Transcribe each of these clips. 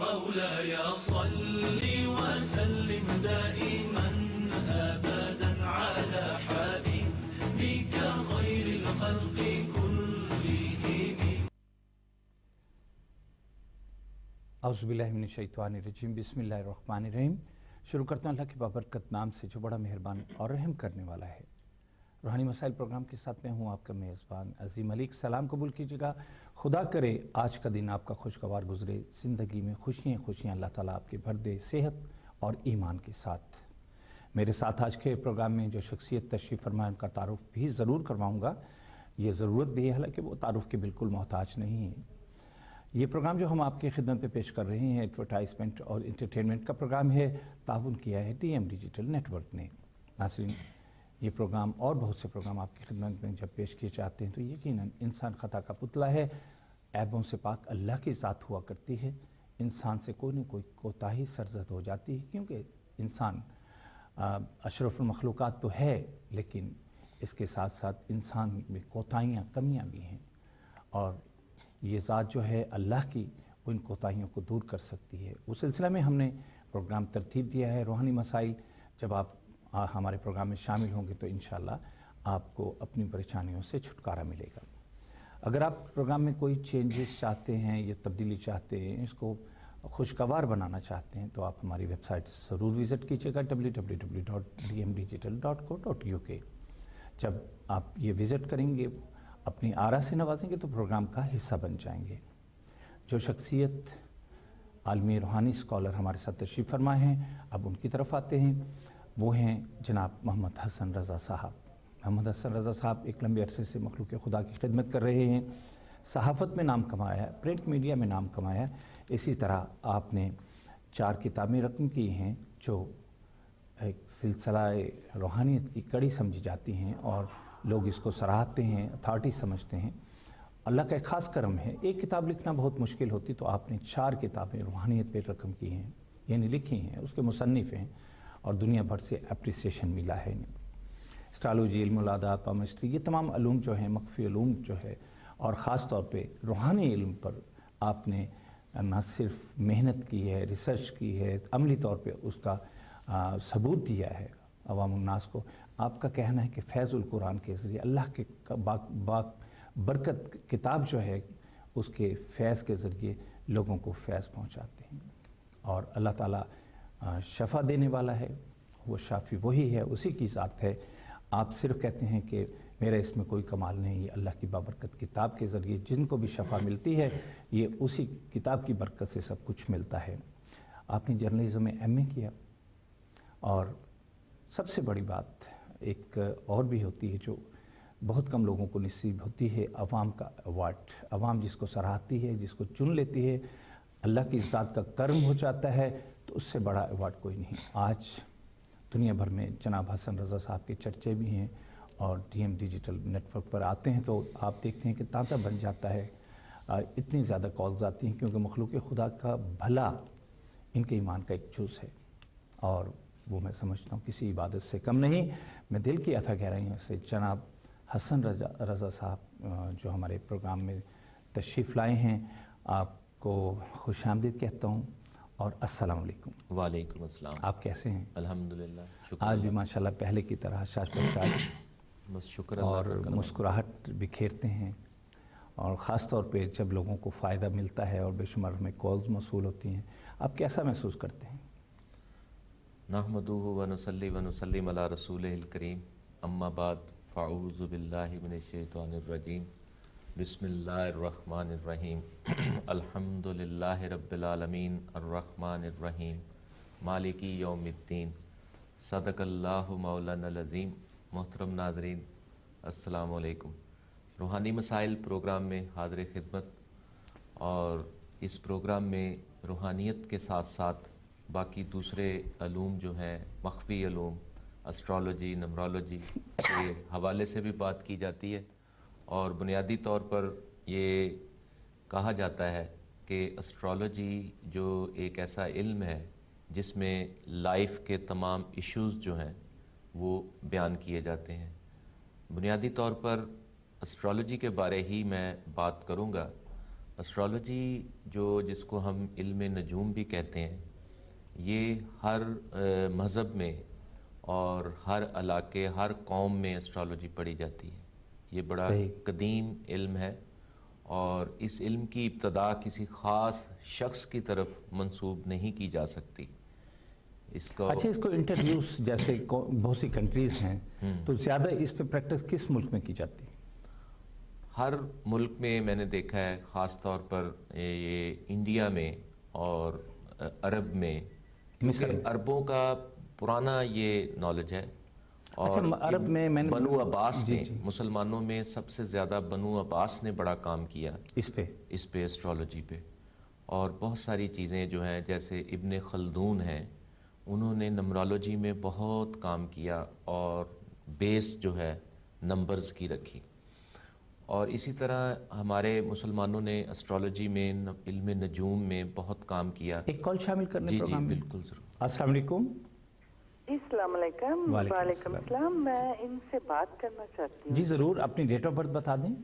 مولاي صل وسلم دائما أبدا على حبيبك خير الخلق كلهم. اعوذ باللہ من الشیطان الرجیم. بسم اللہ الرحمن الرحیم. شروع کرتا ہوں اللہ کے بابرکت نام سے جو بڑا مہربان اور رحم کرنے والا ہے. روحانی مسائل پروگرام کے ساتھ میں ہوں آپ کا میزبان عظیم ملک. سلام قبول کیجیے گا. خدا کرے آج کا دن آپ کا خوشگوار گزرے، زندگی میں خوشیاں اللہ تعالیٰ آپ کے بھر دے، صحت اور ایمان کے ساتھ. میرے ساتھ آج کے پروگرام میں جو شخصیت تشریف فرمائے ان کا تعارف بھی ضرور کرواؤں گا. یہ ضرورت بھی ہے، حالانکہ وہ تعارف کے بالکل محتاج نہیں ہے. یہ پروگرام جو ہم آپ کی خدمت پہ پیش کر رہے ہیں ایڈورٹائزمنٹ اور انٹرٹینمنٹ کا پروگرام ہے. تعاون کیا ہے D M digital network نے. ناظرین، یہ پروگرام اور بہت سے پروگرام آپ کی خدمت میں جب پیش کیے جاتے ہیں تو یقیناً انسان خطا کا پتلا ہے. عیبوں سے پاک اللہ کی ذات ہوا کرتی ہے. انسان سے کوئی نہ کوئی کوتاہی سرزد ہو جاتی ہے، کیونکہ انسان اشرف المخلوقات تو ہے، لیکن اس کے ساتھ ساتھ انسان میں کوتاہیاں، کمیاں بھی ہیں. اور یہ ذات جو ہے اللہ کی، وہ ان کوتاہیوں کو دور کر سکتی ہے. اس سلسلہ میں ہم نے پروگرام ترتیب دیا ہے روحانی مسائل. جب آپ ہمارے پروگرام میں شامل ہوں گے تو انشاءاللہ آپ کو اپنی پریشانیوں سے چھٹکارا ملے گا. اگر آپ پروگرام میں کوئی چینجز چاہتے ہیں یا تبدیلی چاہتے ہیں، اس کو خوشگوار بنانا چاہتے ہیں، تو آپ ہماری ویب سائٹ ضرور وزٹ کیجیے گا www.dmdigital.co.uk. جب آپ یہ وزٹ کریں گے، اپنی آرا سے نوازیں گے تو پروگرام کا حصہ بن جائیں گے. جو شخصیت عالمی روحانی اسکالر ہمارے ساتھ تشریف فرمائے ہیں، اب ان کی طرف آتے ہیں. وہ ہیں جناب محمد حسن رضا صاحب. محمد حسن رضا صاحب ایک لمبے عرصے سے مخلوق خدا کی خدمت کر رہے ہیں. صحافت میں نام کمایا ہے، پرنٹ میڈیا میں نام کمایا ہے. اسی طرح آپ نے 4 کتابیں رقم کی ہیں جو ایک سلسلہ روحانیت کی کڑی سمجھی جاتی ہیں اور لوگ اس کو سراہتے ہیں، اتھارٹی سمجھتے ہیں. اللہ کا ایک خاص کرم ہے. ایک کتاب لکھنا بہت مشکل ہوتی، تو آپ نے 4 کتابیں روحانیت پہ رقم کی ہیں، یعنی لکھی ہیں، اس کے مصنف ہیں اور دنیا بھر سے اپریسیشن ملا ہے. اسٹرالوجی، علم العادات، پامسٹری، یہ تمام علوم جو ہیں، مخفی علوم جو ہے، اور خاص طور پہ روحانی علم پر آپ نے نہ صرف محنت کی ہے، ریسرچ کی ہے، عملی طور پہ اس کا ثبوت دیا ہے عوام الناس کو. آپ کا کہنا ہے کہ فیض القرآن کے ذریعے اللہ کے برکت کتاب جو ہے، اس کے فیض کے ذریعے لوگوں کو فیض پہنچاتے ہیں. اور اللہ تعالیٰ شفا دینے والا ہے، وہ شافی وہی ہے، اسی کی ذات ہے. آپ صرف کہتے ہیں کہ میرا اس میں کوئی کمال نہیں، یہ اللہ کی بابرکت کتاب کے ذریعے جن کو بھی شفا ملتی ہے، یہ اسی کتاب کی برکت سے سب کچھ ملتا ہے. آپ نے جرنلزم میں ایم اے کیا، اور سب سے بڑی بات ایک اور بھی ہوتی ہے جو بہت کم لوگوں کو نصیب ہوتی ہے، عوام کا ایوارڈ. عوام جس کو سراہتی ہے، جس کو چن لیتی ہے، اللہ کی ذات کا کرم ہو جاتا ہے، تو اس سے بڑا ایوارڈ کوئی نہیں. آج دنیا بھر میں جناب حسن رضا صاحب کے چرچے بھی ہیں، اور D M digital network پر آتے ہیں تو آپ دیکھتے ہیں کہ تانتا بن جاتا ہے. اتنی زیادہ کالز آتی ہیں کیونکہ مخلوق خدا کا بھلا ان کے ایمان کا ایک جز ہے، اور وہ میں سمجھتا ہوں کسی عبادت سے کم نہیں. میں دل کی اتھا گہرائیوں سے جناب حسن رضا صاحب جو ہمارے پروگرام میں تشریف لائے ہیں، آپ کو خوش آمدید کہتا ہوں اور السلام علیکم. وعلیکم السلام. آپ کیسے ہیں؟ الحمدللہ، شکر. آج بھی ماشاءاللہ پہلے کی طرح شاش بشاش بس شکر اور اللہ کا. مسکراہٹ بکھیرتے ہیں، اور خاص طور پہ جب لوگوں کو فائدہ ملتا ہے اور بے شمار ہمیں کالز موصول ہوتی ہیں، آپ کیسا محسوس کرتے ہیں؟ نحمدہ ونصلی ونسلم علی رسولہ الکریم، اما بعد، فاعوذ باللہ من الشیطان الرجیم، بسم اللہ الرحمن الرحیم. الحمدللہ رب العالمین، الرحمن الرحیم، مالکی یوم الدین. صدق اللہ مولانا العظیم. محترم ناظرین، السلام علیکم. روحانی مسائل پروگرام میں حاضر خدمت، اور اس پروگرام میں روحانیت کے ساتھ ساتھ باقی دوسرے علوم جو ہیں، مخفی علوم، اسٹرالوجی، نمرولوجی کے حوالے سے بھی بات کی جاتی ہے. اور بنیادی طور پر یہ کہا جاتا ہے کہ اسٹرالوجی جو ایک ایسا علم ہے جس میں لائف کے تمام ایشوز جو ہیں وہ بیان کیے جاتے ہیں. بنیادی طور پر اسٹرالوجی کے بارے ہی میں بات کروں گا، اسٹرالوجی جس کو ہم علم نجوم بھی کہتے ہیں، یہ ہر مذہب میں اور ہر علاقے، ہر قوم میں اسٹرالوجی پڑھی جاتی ہے۔ یہ بڑا قدیم علم ہے اور اس علم کی ابتدا کسی خاص شخص کی طرف منسوب نہیں کی جا سکتی۔ اس کو انٹروڈیوس جیسے بہت سی کنٹریز ہیں تو زیادہ اس پہ پریکٹس کس ملک میں کی جاتی ہے؟ ہر ملک میں میں نے دیکھا ہے، خاص طور پر یہ انڈیا میں اور عرب میں، کیونکہ عربوں کا پرانا یہ نالج ہے۔ اور عرب میں بنو عباس نے، مسلمانوں میں سب سے زیادہ بنو عباس نے بڑا کام کیا اس پہ اسٹرالوجی پہ، اور بہت ساری چیزیں جو ہیں جیسے ابن خلدون ہیں، انہوں نے نمرالوجی میں بہت کام کیا اور بیس جو ہے نمبرز کی رکھی۔ اور اسی طرح ہمارے مسلمانوں نے اسٹرالوجی میں، علم نجوم میں بہت کام کیا۔ ایک کال شامل کرنے جی بالکل ضرور۔ السلام علیکم۔ السلام علیکم۔ وعلیکم السلام۔ میں ان سے بات کرنا چاہتی ہوں۔ جی ضرور، اپنی ڈیٹ آف برتھ بتا دیں،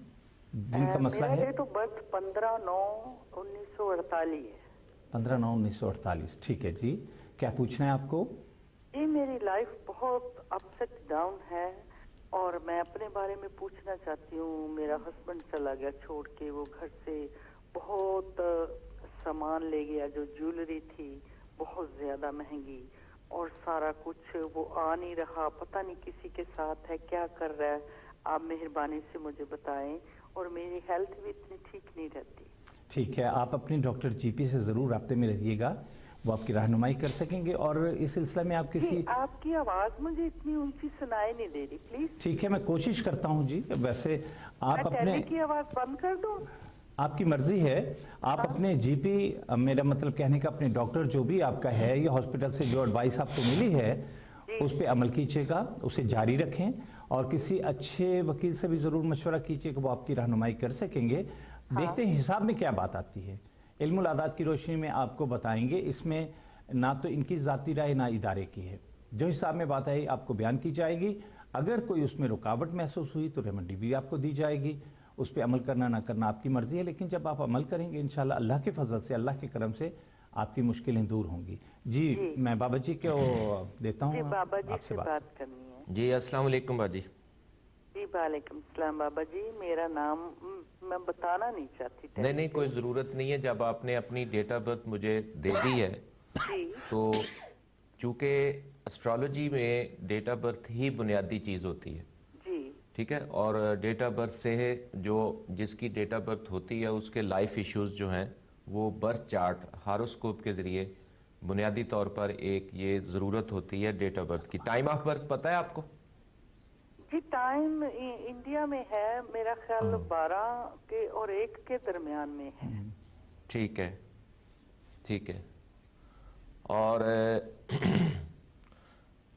جن کا مسئلہ ہے۔ میرا ڈیٹ آف برتھ 15/9/1948 ہے۔ 15/9/1948، ٹھیک ہے جی۔ کیا پوچھنا ہے آپ کو؟ جی میری لائف بہت اپ سیٹ ڈاؤن ہے اور میں اپنے بارے میں پوچھنا چاہتی ہوں۔ میرا ہسبینڈ چلا گیا چھوڑ کے، وہ گھر سے بہت سامان لے گیا، جو جیولری تھی بہت زیادہ مہنگی، اور سارا کچھ وہ آ نہیں رہا، پتہ نہیں کسی کے ساتھ ہے، کیا کر رہا ہے، آپ مہربانی سے مجھے بتائیں۔ اور میری ہیلتھ بھی اتنی ٹھیک نہیں رہتی۔ ٹھیک ہے، آپ اپنے ڈاکٹر جی پی سے ضرور رابطے میں رہیے گا، وہ آپ کی رہنمائی کر سکیں گے۔ اور اس سلسلہ میں آپ کسی آپ کی آواز مجھے اتنی اونچی سنائی نہیں دے رہی، پلیز۔ ٹھیک ہے، میں کوشش کرتا ہوں جی۔ ویسے آپ اپنے کی آواز بند کر دوں؟ آپ کی مرضی ہے، آپ اپنے جی پی، میرا مطلب کہنے کا اپنے ڈاکٹر جو بھی آپ کا ہے، یہ ہاسپٹل سے جو ایڈوائس آپ کو ملی ہے اس پہ عمل کیجیے گا، اسے جاری رکھیں، اور کسی اچھے وکیل سے بھی ضرور مشورہ کیجیے کہ وہ آپ کی رہنمائی کر سکیں گے۔ دیکھتے ہیں حساب میں کیا بات آتی ہے۔ علم العادات کی روشنی میں آپ کو بتائیں گے، اس میں نہ تو ان کی ذاتی رائے نہ ادارے کی ہے، جو حساب میں بات آئی آپ کو بیان کی جائے گی۔ اگر کوئی اس میں رکاوٹ محسوس ہوئی تو ریمیڈی بھی آپ کو دی جائے گی، اس پہ عمل کرنا نہ کرنا آپ کی مرضی ہے، لیکن جب آپ عمل کریں گے انشاءاللہ اللہ کے فضل سے، اللہ کے کرم سے آپ کی مشکلیں دور ہوں گی۔ جی میں بابا جی کو دیتا ہوں، بابا جی آپ سے بات کرنی ہے۔ جی السلام علیکم باجی۔ جی وعلیکم السلام بابا جی۔ میرا نام میں بتانا نہیں چاہتی۔ نہیں کوئی ضرورت نہیں ہے، جب آپ نے اپنی ڈیٹ آف برتھ مجھے دے دی ہے تو چونکہ اسٹرالوجی میں ڈیٹ آف برتھ ہی بنیادی چیز ہوتی ہے، ٹھیک ہے، اور ڈیٹ آف برتھ سے جس کی ڈیٹ آف برتھ ہوتی ہے اس کے لائف ایشوز جو ہیں وہ برتھ چارٹ ہاروسکوپ کے ذریعے بنیادی طور پر ایک یہ ضرورت ہوتی ہے ڈیٹ آف برتھ کی۔ ٹائم آف برتھ پتہ ہے آپ کو؟ جی ٹائم انڈیا میں ہے میرا خیال 12 کے اور 1 کے درمیان میں ہے۔ ٹھیک ہے ٹھیک ہے۔ اور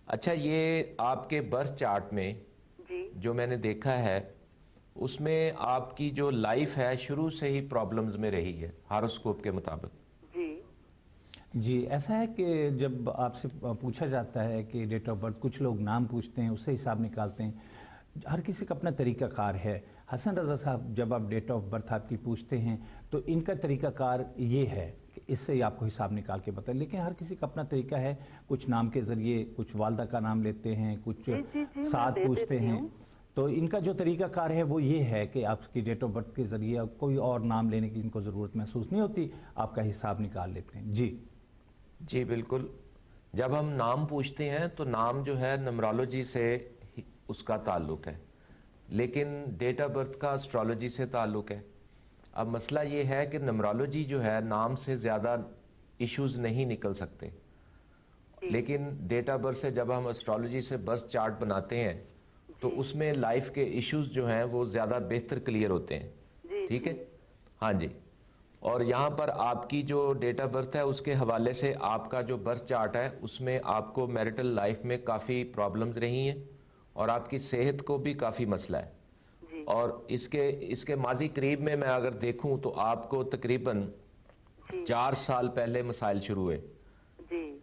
اچھا، یہ آپ کے برتھ چارٹ میں جو میں نے دیکھا ہے اس میں آپ کی جو لائف ہے شروع سے ہی پرابلمز میں رہی ہے ہاروسکوپ کے مطابق۔ جی ایسا ہے کہ جب آپ سے پوچھا جاتا ہے کہ ڈیٹ آف برتھ، کچھ لوگ نام پوچھتے ہیں، اس سے حساب نکالتے ہیں، ہر کسی کا اپنا طریقہ کار ہے۔ حسن رضا صاحب جب آپ ڈیٹ آف برتھ آپ کی پوچھتے ہیں تو ان کا طریقہ کار یہ ہے کہ اس سے آپ کو حساب نکال کے بتائیں، لیکن ہر کسی کا اپنا طریقہ ہے۔ کچھ نام کے ذریعے، کچھ والدہ کا نام لیتے ہیں، کچھ ساتھ پوچھتے ہیں، تو ان کا جو طریقہ کار ہے وہ یہ ہے کہ آپ کی ڈیٹ آف برتھ کے ذریعے کوئی اور نام لینے کی ان کو ضرورت محسوس نہیں ہوتی، آپ کا حساب نکال لیتے ہیں۔ جی بالکل، جب ہم نام پوچھتے ہیں تو نام جو ہے نمرالوجی سے اس کا تعلق ہے، لیکن ڈیٹ آف برتھ کا اسٹرالوجی سے تعلق ہے۔ اب مسئلہ یہ ہے کہ نمرالوجی جو ہے نام سے زیادہ ایشوز نہیں نکل سکتے، لیکن ڈیٹ آف برتھ سے جب ہم اسٹرالوجی سے برتھ چارٹ بناتے ہیں تو اس میں لائف کے ایشوز جو ہیں وہ زیادہ بہتر کلیئر ہوتے ہیں، ٹھیک ہے؟ ہاں جی۔ اور یہاں پر آپ کی جو ڈیٹ آف برتھ ہے اس کے حوالے سے آپ کا جو برتھ چارٹ ہے اس میں آپ کو میرٹل لائف میں کافی پرابلمز رہی ہیں اور آپ کی صحت کو بھی کافی مسئلہ ہے، اور اس کے ماضی قریب میں اگر دیکھوں تو آپ کو تقریباً 4 سال پہلے مسائل شروع ہوئے،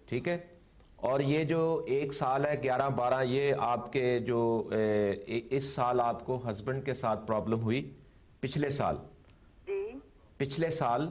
ٹھیک ہے؟ اور یہ جو 1 سال ہے 11-12، یہ آپ کے جو اس سال آپ کو ہسبینڈ کے ساتھ پرابلم ہوئی، پچھلے سال